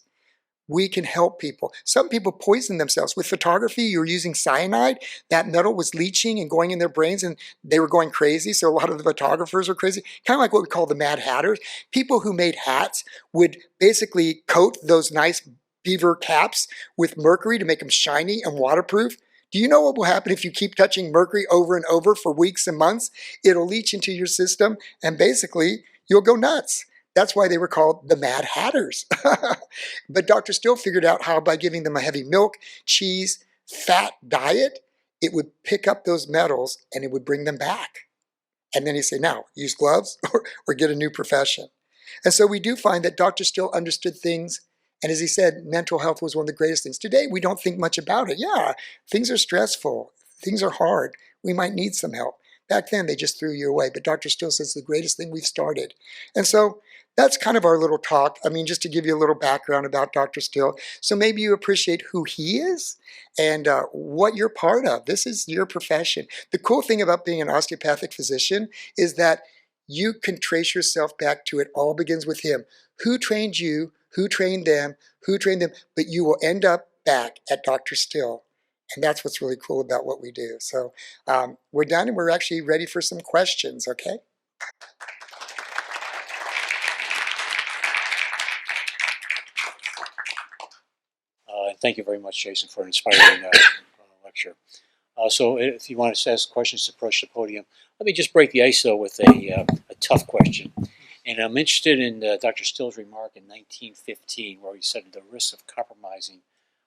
B: we can help people. Some people poison themselves. With photography, you're using cyanide. That metal was leaching and going in their brains, and they were going crazy. So a lot of the photographers are crazy. Kind of like what we call the Mad Hatters. People who made hats would basically coat those nice beaver caps with mercury to make them shiny and waterproof. Do you know what will happen if you keep touching mercury over and over for weeks and months? It'll leach into your system and basically you'll go nuts. That's why they were called the Mad Hatters. But Dr. Still figured out how by giving them a heavy milk, cheese, fat diet, it would pick up those metals and it would bring them back. And then he said, now use gloves or get a new profession. And so we do find that Dr. Still understood things. And as he said, mental health was one of the greatest things. Today, we don't think much about it. Yeah, things are stressful. Things are hard. We might need some help. Back then, they just threw you away. But Dr. Still says the greatest thing we've started. And so that's kind of our little talk. I mean, just to give you a little background about Dr. Still. So maybe you appreciate who he is and what you're part of. This is your profession. The cool thing about being an osteopathic physician is that you can trace yourself back to it. All begins with him. Who trained you? Who trained them? Who trained them? But you will end up back at Dr. Still. And that's what's really cool about what we do. So we're done and we're actually ready for some questions, okay?
A: Thank you very much, Jason, for an inspiring lecture. So if you want to ask questions, approach the podium. Let me just break the ice, though, with a tough question. And I'm interested in Dr. Still's remark in 1915, where he said the risk of compromising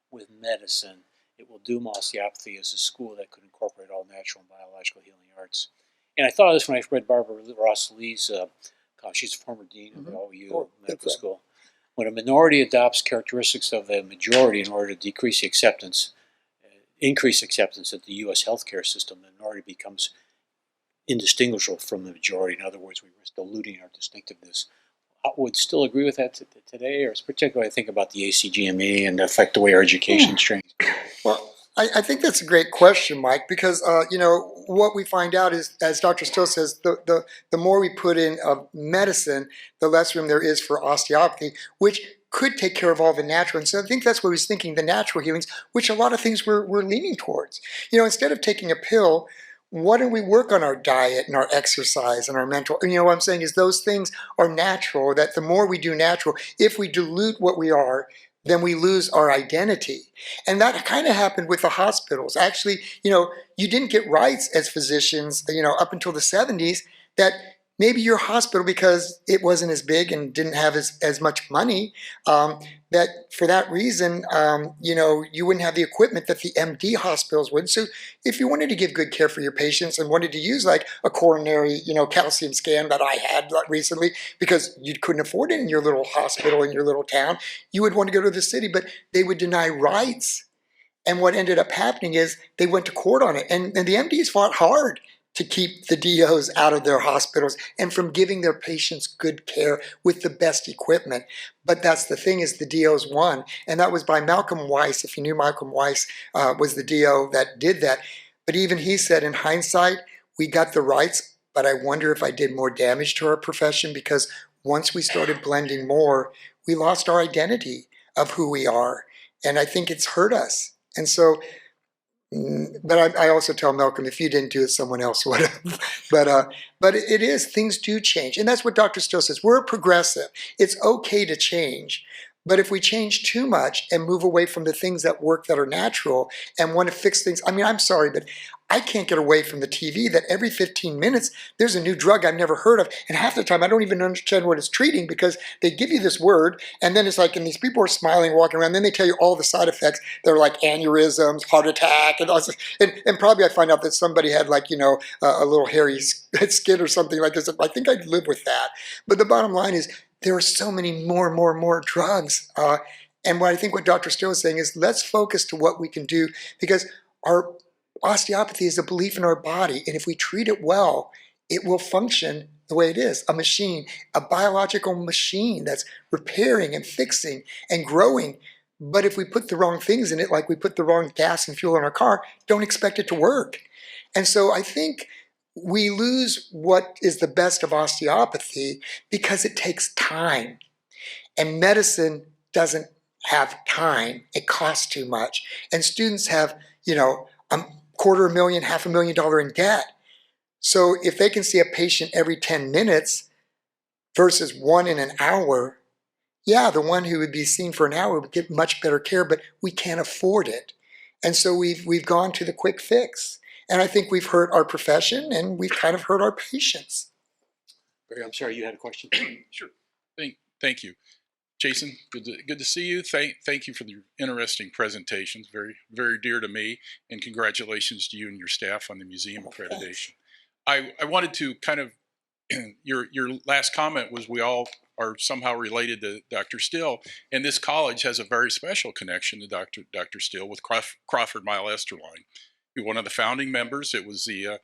A: with medicine, it will doom osteopathy as a school that could incorporate all natural and biological healing arts. And I thought of this when I read Barbara Ross Lee's, she's a former dean of the OU Medical School. When a minority adopts characteristics of a majority in order to decrease the acceptance, increase acceptance of the U.S. healthcare system, the minority becomes indistinguishable from the majority. In other words, we risk diluting our distinctiveness. I would still agree with that today, or particularly I think about the ACGME and affect the way our education is trained.
B: Well, I think that's a great question, Mike, because what we find out is, as Dr. Still says, the more we put in of medicine, the less room there is for osteopathy, which could take care of all the natural. And so I think that's what he's thinking, the natural healings, which a lot of things we're leaning towards. Instead of taking a pill, why don't we work on our diet and our exercise and our mental? What I'm saying is those things are natural, that the more we do natural, if we dilute what we are, then we lose our identity. And that kind of happened with the hospitals. Actually, you didn't get rights as physicians, up until the 70s, that maybe your hospital, because it wasn't as big and didn't have as much money, that for that reason, you wouldn't have the equipment that the MD hospitals would. So if you wanted to give good care for your patients and wanted to use like a coronary, calcium scan that I had recently, because you couldn't afford it in your little hospital in your little town, you would want to go to the city, but they would deny rights. And what ended up happening is they went to court on it. And the MDs fought hard to keep the DOs out of their hospitals and from giving their patients good care with the best equipment. But that's the thing, is the DOs won. And that was by Malcolm Weiss. If you knew, Malcolm Weiss was the DO that did that. But even he said, in hindsight, we got the rights, but I wonder if I did more damage to our profession, because once we started blending more, we lost our identity of who we are. And I think it's hurt us. And so, but I also tell Malcolm, if you didn't do it, someone else would have. But it is, things do change. And that's what Dr. Still says. We're progressive. It's okay to change. But if we change too much and move away from the things that work, that are natural, and want to fix things, I'm sorry, but I can't get away from the TV that every 15 minutes there's a new drug I've never heard of. And half the time I don't even understand what it's treating, because they give you this word and then it's like, and these people are smiling, walking around, then they tell you all the side effects. They're like aneurysms, heart attack, and all this. And probably I find out that somebody had like, a little hairy skin or something like this. I think I'd live with that. But the bottom line is there are so many more drugs. And what I think what Dr. Still is saying is, let's focus to what we can do, because our osteopathy is a belief in our body, and if we treat it well, it will function the way it is, a machine, a biological machine that's repairing and fixing and growing. But if we put the wrong things in it, like we put the wrong gas and fuel in our car, don't expect it to work. And so I think we lose what is the best of osteopathy because it takes time. And medicine doesn't have time. It costs too much. And students have, $250,000, $500,000 in debt. So if they can see a patient every 10 minutes versus one in an hour, yeah, the one who would be seen for an hour would get much better care, but we can't afford it. And so we've gone to the quick fix. And I think we've hurt our profession, and we've kind of hurt our patients.
A: Barry, I'm sorry, you had a question?
C: Sure. Thank you. Jason, good to see you. Thank you for the interesting presentations, very, very dear to me, and congratulations to you and your staff on the museum accreditation. I wanted to kind of, your last comment was we all are somehow related to Dr. Still, and this college has a very special connection to Dr. Still with Crawford Mile Esterline. You're one of the founding members. It was the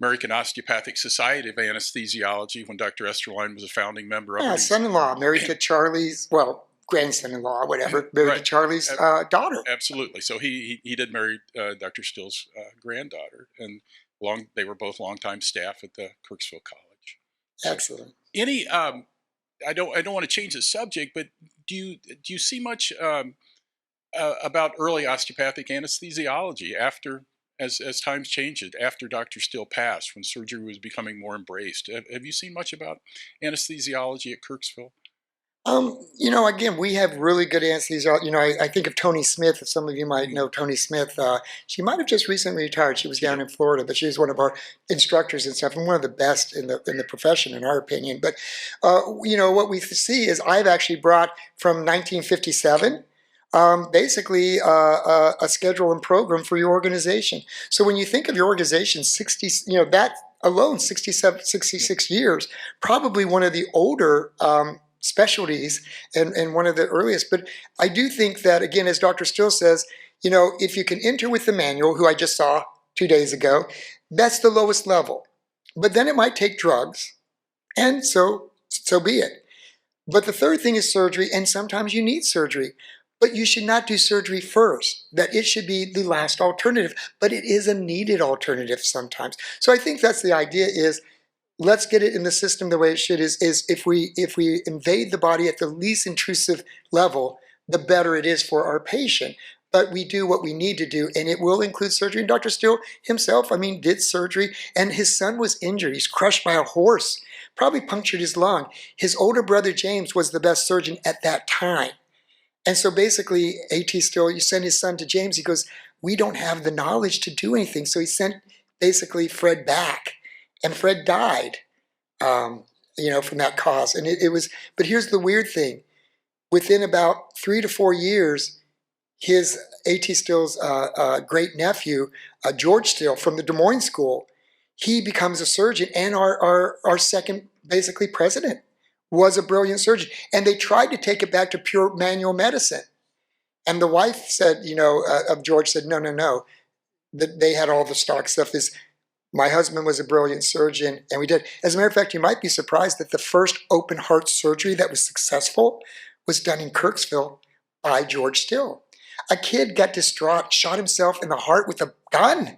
C: American Osteopathic Society of Anesthesiology when Dr. Esterline was a founding member of it.
B: Yeah, son-in-law, married to Charlie's, well, grandson-in-law, whatever, married to
C: Right.
B: Charlie's daughter.
C: Absolutely. So he did marry Dr. Still's granddaughter, and they were both longtime staff at the Kirksville College. So
B: Excellent.
C: any I don't want to change the subject, but do you see much about early osteopathic anesthesiology as times changed after Dr. Still passed, when surgery was becoming more embraced? Have you seen much about anesthesiology at Kirksville?
B: Again, we have really good anesthesiologists. I think of Tony Smith. If some of you might know Tony Smith, she might have just recently retired. She was down in Florida, but she was one of our instructors and stuff, and one of the best in the profession, in our opinion. But what we see is I've actually brought from 1957. Basically a schedule and program for your organization. So when you think of your organization, that alone, 66 years, probably one of the older specialties and one of the earliest. But I do think that, again, as Dr. Still says, if you can enter with the manual, who I just saw 2 days ago, that's the lowest level. But then it might take drugs, and so be it. But the third thing is surgery, and sometimes you need surgery. But you should not do surgery first. That it should be the last alternative. But it is a needed alternative sometimes. So I think that's the idea is, let's get it in the system the way it should is if we invade the body at the least intrusive level, the better it is for our patient. But we do what we need to do, and it will include surgery. And Dr. Still himself, did surgery, and his son was injured. He's crushed by a horse, probably punctured his lung. His older brother, James, was the best surgeon at that time. And so basically, A.T. Still, you send his son to James, he goes, we don't have the knowledge to do anything. So he sent basically Fred back. And Fred died, from that cause. And it was, but here's the weird thing. Within about 3 to 4 years, his A.T. Still's great nephew, George Still, from the Des Moines School, he becomes a surgeon, and our second, basically, president was a brilliant surgeon. And they tried to take it back to pure manual medicine. And the wife said, of George said, no. That they had all the stock stuff. My husband was a brilliant surgeon, and we did. As a matter of fact, you might be surprised that the first open heart surgery that was successful was done in Kirksville by George Still. A kid got distraught, shot himself in the heart with a gun.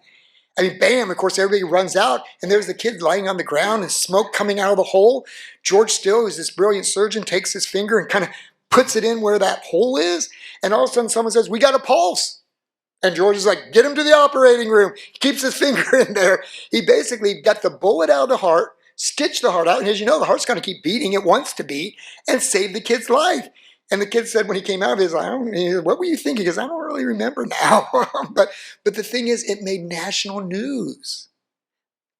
B: Bam, of course, everybody runs out, and there's the kid lying on the ground and smoke coming out of the hole. George Still, who's this brilliant surgeon, takes his finger and kind of puts it in where that hole is, and all of a sudden someone says, we got a pulse. And George is like, get him to the operating room. He keeps his finger in there. He basically got the bullet out of the heart, stitched the heart out, and as you know, the heart's going to keep beating. It wants to beat, and save the kid's life. And the kid said when he came out of his, what were you thinking? He goes, I don't really remember now. but the thing is, it made national news.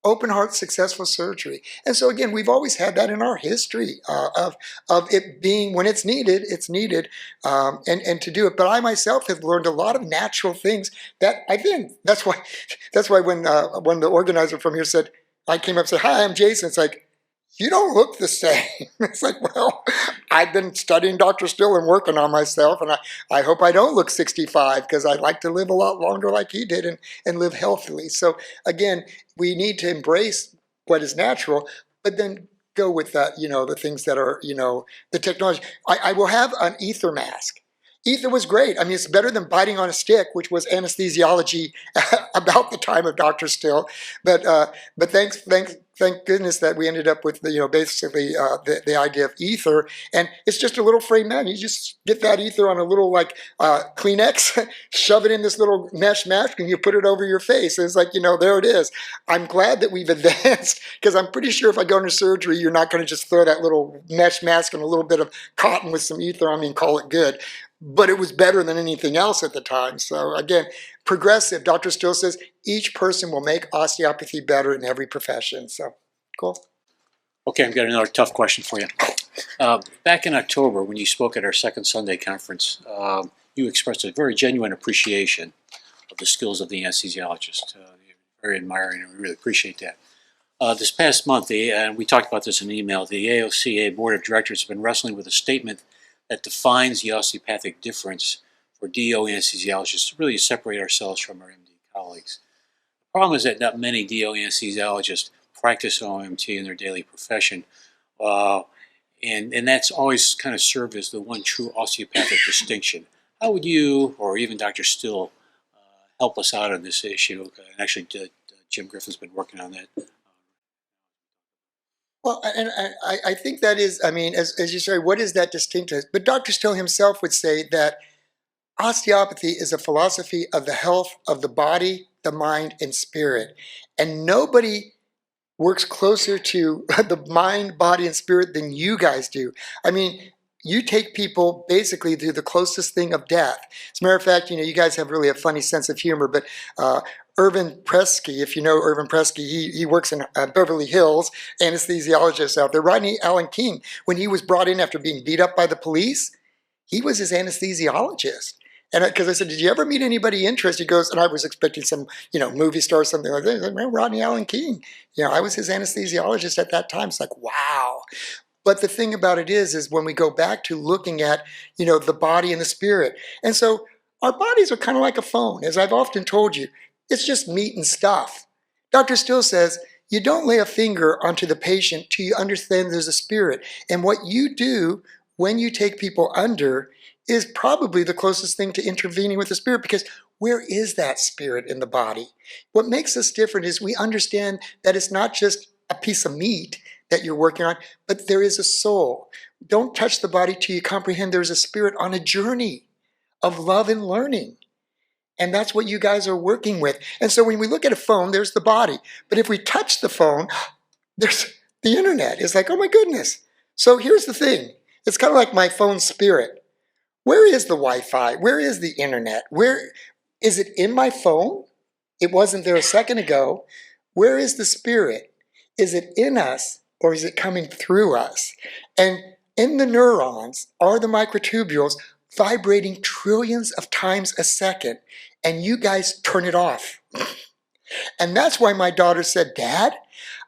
B: Open heart successful surgery. And so again, we've always had that in our history of it being, when it's needed, and to do it. But I myself have learned a lot of natural things that I think that's why when the organizer from here said, I came up and said, hi, I'm Jason. It's like, you don't look the same. It's like, well, I've been studying Dr. Still and working on myself, and I hope I don't look 65 because I'd like to live a lot longer like he did and live healthily. So again, we need to embrace what is natural, but then go with that, the things that are, the technology. I will have an ether mask. Ether was great. It's better than biting on a stick, which was anesthesiology about the time of Dr. Still. But thank goodness that we ended up with basically the idea of ether, and it's just a little frame mat. You just get that ether on a little Kleenex, shove it in this little mesh mask, and you put it over your face. And it's like there it is. I'm glad that we've advanced because I'm pretty sure if I go into surgery, you're not going to just throw that little mesh mask and a little bit of cotton with some ether on me and call it good. But it was better than anything else at the time. So again, progressive. Dr. Still says each person will make osteopathy better in every profession. So, cool.
A: Okay, I've got another tough question for you. Back in October, when you spoke at our second Sunday conference, you expressed a very genuine appreciation of the skills of the anesthesiologist. Very admiring, and we really appreciate that. This past month, and we talked about this in an email, the AOCA Board of Directors have been wrestling with a statement that defines the osteopathic difference for DO anesthesiologists, to really separate ourselves from our MD colleagues. Problem is that not many DO anesthesiologists practice OMT in their daily profession. And that's always kind of served as the one true osteopathic distinction. How would you, or even Dr. Still, help us out on this issue? And actually, Jim Griffin's been working on that.
B: Well, and I think that is, I mean, as you say, what is that distinctive? But Dr. Still himself would say that osteopathy is a philosophy of the health of the body, the mind, and spirit. And nobody works closer to the mind, body, and spirit than you guys do. I mean, you take people basically to the closest thing of death. As a matter of fact, you guys have really a funny sense of humor, but Irvin Presky, if you know Irvin Presky, he works in Beverly Hills, anesthesiologist out there. Rodney Allen King, when he was brought in after being beat up by the police, he was his anesthesiologist. And because I said, did you ever meet anybody interested? He goes, and I was expecting some, movie star or something like that. He said, well, Rodney Allen King. I was his anesthesiologist at that time. It's like, wow. But the thing about it is when we go back to looking at, the body and the spirit. And so our bodies are kind of like a phone. As I've often told you, it's just meat and stuff. Dr. Still says, you don't lay a finger onto the patient till you understand there's a spirit. And what you do when you take people under is probably the closest thing to intervening with the spirit, because where is that spirit in the body? What makes us different is we understand that it's not just a piece of meat that you're working on, but there is a soul. Don't touch the body till you comprehend there's a spirit on a journey of love and learning. And that's what you guys are working with. And so when we look at a phone, there's the body. But if we touch the phone, there's the internet. It's like, oh my goodness. So here's the thing. It's kind of like my phone spirit. Where is the Wi-Fi? Where is the internet? Where is it in my phone? It wasn't there a second ago. Where is the spirit? Is it in us or is it coming through us? And in the neurons are the microtubules vibrating trillions of times a second, and you guys turn it off. And that's why my daughter said, Dad,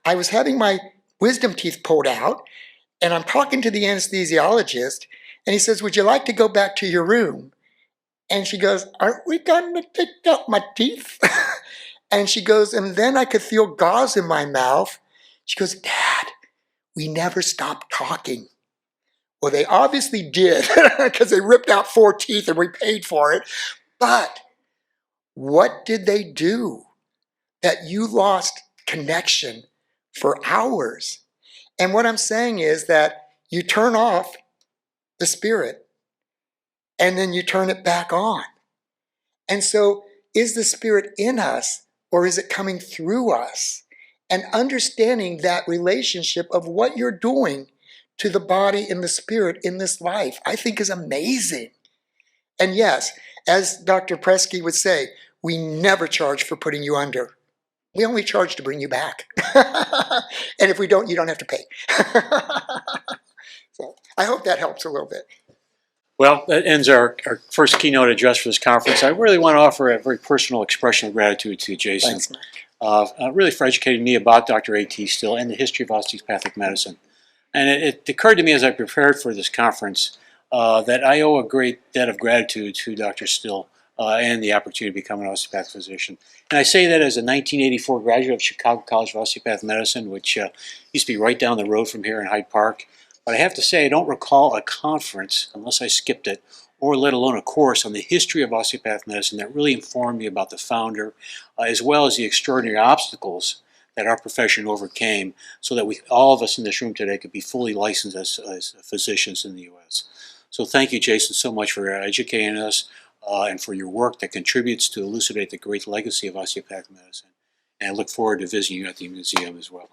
B: I was having my wisdom teeth pulled out, and I'm talking to the anesthesiologist, and he says, would you like to go back to your room? And she goes, aren't we going to take out my teeth? And she goes, and then I could feel gauze in my mouth. She goes, Dad, we never stopped talking. Well, they obviously did, because they ripped out 4 teeth and we paid for it. But what did they do that you lost connection for hours? And what I'm saying is that you turn off the spirit and then you turn it back on. And so is the spirit in us or is it coming through us? And understanding that relationship of what you're doing to the body and the spirit in this life, I think is amazing. And yes, as Dr. Presky would say, we never charge for putting you under. We only charge to bring you back. And if we don't, you don't have to pay. So I hope that helps a little bit.
A: Well, that ends our first keynote address for this conference. I really want to offer a very personal expression of gratitude to Jason.
B: Thanks, Mark.
A: Really for educating me about Dr. A.T. Still and the history of osteopathic medicine. And it occurred to me as I prepared for this conference that I owe a great debt of gratitude to Dr. Still and the opportunity to become an osteopathic physician. And I say that as a 1984 graduate of Chicago College of Osteopathic Medicine, which used to be right down the road from here in Hyde Park. But I have to say I don't recall a conference, unless I skipped it, or let alone a course on the history of osteopathic medicine that really informed me about the founder, as well as the extraordinary obstacles that our profession overcame so that all of us in this room today could be fully licensed as physicians in the U.S. So thank you, Jason, so much for educating us and for your work that contributes to elucidate the great legacy of osteopathic medicine. And I look forward to visiting you at the museum as well.